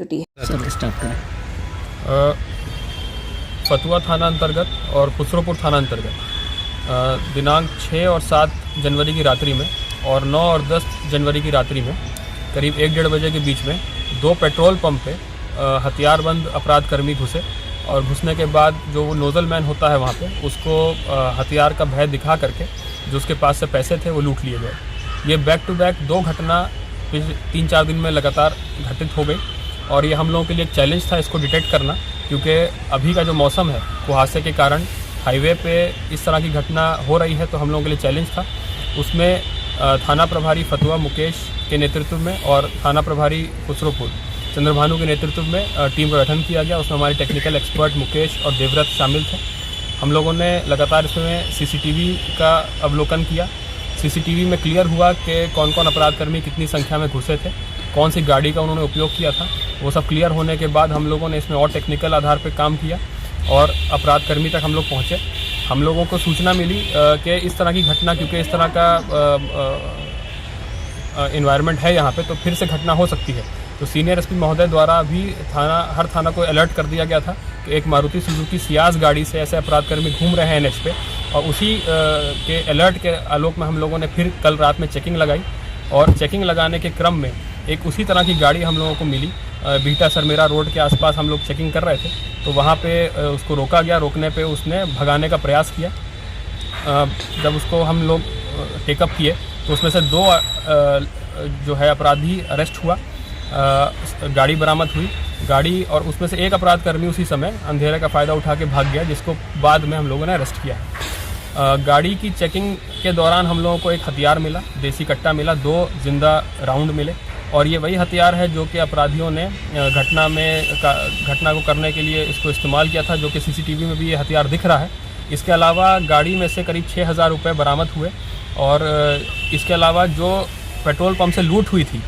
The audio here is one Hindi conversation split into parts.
छुट्टी है। सर स्टार्ट करें। फतुहा थाना अंतर्गत और खुसरोपुर थाना अंतर्गत दिनांक 6 और 7 जनवरी की रात्रि में और 9 और 10 जनवरी की रात्रि में करीब 1-1:30 बजे के बीच में 2 पेट्रोल पंप पे हथियारबंद अपराध कर्मी घुसे और घुसने के बाद जो वो नोज़ल मैन होता है वहाँ पे उसको हथियार का भय दिखा करके जो उसके पास से पैसे थे वो लूट लिए गए। ये बैक टू बैक 2 घटना 3-4 दिन में लगातार घटित हो गई और ये हम लोगों के लिए एक चैलेंज था इसको डिटेक्ट करना, क्योंकि अभी का जो मौसम है कुहासे के कारण हाईवे पे इस तरह की घटना हो रही है, तो हम लोगों के लिए चैलेंज था। उसमें थाना प्रभारी फतुहा मुकेश के नेतृत्व में और थाना प्रभारी खुसरोपुर चंद्रभानु के नेतृत्व में टीम का गठन किया गया। उसमें हमारे टेक्निकल एक्सपर्ट मुकेश और देवव्रत शामिल थे। हम लोगों ने लगातार इसमें सीसीटीवी का अवलोकन किया। सीसीटीवी में क्लियर हुआ कि कौन कौन अपराधकर्मी कितनी संख्या में घुसे थे, कौन सी गाड़ी का उन्होंने उपयोग किया था। वो सब क्लियर होने के बाद हम लोगों ने इसमें और टेक्निकल आधार पर काम किया और अपराधकर्मी तक हम लोग पहुँचे। हम लोगों को सूचना मिली कि इस तरह की घटना, क्योंकि इस तरह का इन्वायरमेंट है यहाँ पे, तो फिर से घटना हो सकती है। तो सीनियर एसपी महोदय द्वारा भी हर थाना को अलर्ट कर दिया गया था कि एक मारुति सुजुकी सियाज गाड़ी से ऐसे अपराधकर्मी घूम रहे हैं एनएच पे, और उसी के अलर्ट के आलोक में हम लोगों ने फिर कल रात में चेकिंग लगाई और चेकिंग लगाने के क्रम में एक उसी तरह की गाड़ी हम लोगों को मिली। बीटा सरमेरा रोड के आसपास हम लोग चेकिंग कर रहे थे, तो वहाँ पे उसको रोका गया। रोकने पे उसने भगाने का प्रयास किया। जब उसको हम लोग टेकअप किए तो उसमें से 2 जो है अपराधी अरेस्ट हुआ, गाड़ी बरामद हुई। गाड़ी और उसमें से एक अपराधकर्मी उसी समय अंधेरे का फ़ायदा उठा के भाग गया, जिसको बाद में हम लोगों ने अरेस्ट किया। गाड़ी की चेकिंग के दौरान हम लोगों को एक हथियार मिला, देसी कट्टा मिला, 2 जिंदा राउंड मिले, और ये वही हथियार है जो कि अपराधियों ने घटना को करने के लिए इसको इस्तेमाल किया था, जो कि सीसीटीवी में भी ये हथियार दिख रहा है। इसके अलावा गाड़ी में से करीब 6,000 रुपये बरामद हुए और इसके अलावा जो पेट्रोल पंप से लूट हुई थी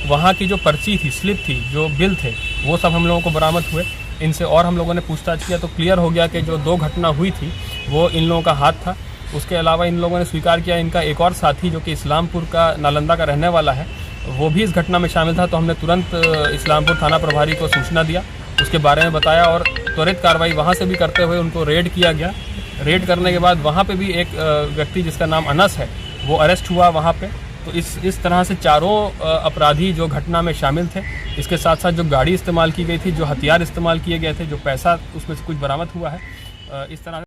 वहाँ की जो पर्ची थी, स्लिप थी, जो बिल थे, वो सब हम लोगों को बरामद हुए। इनसे और हम लोगों ने पूछताछ किया तो क्लियर हो गया कि जो 2 घटना हुई थी वो इन लोगों का हाथ था। उसके अलावा इन लोगों ने स्वीकार किया इनका एक और साथी जो कि इस्लामपुर का नालंदा का रहने वाला है, वो भी इस घटना में शामिल था। तो हमने तुरंत इस्लामपुर थाना प्रभारी को सूचना दिया, उसके बारे में बताया और त्वरित कार्रवाई वहाँ से भी करते हुए उनको रेड किया गया। रेड करने के बाद वहाँ पे भी एक व्यक्ति जिसका नाम अनस है वो अरेस्ट हुआ वहाँ पे। तो इस तरह से चारों अपराधी जो घटना में शामिल थे, इसके साथ साथ जो गाड़ी इस्तेमाल की गई थी, जो हथियार इस्तेमाल किए गए थे, जो पैसा उसमें से कुछ बरामद हुआ है, इस तरह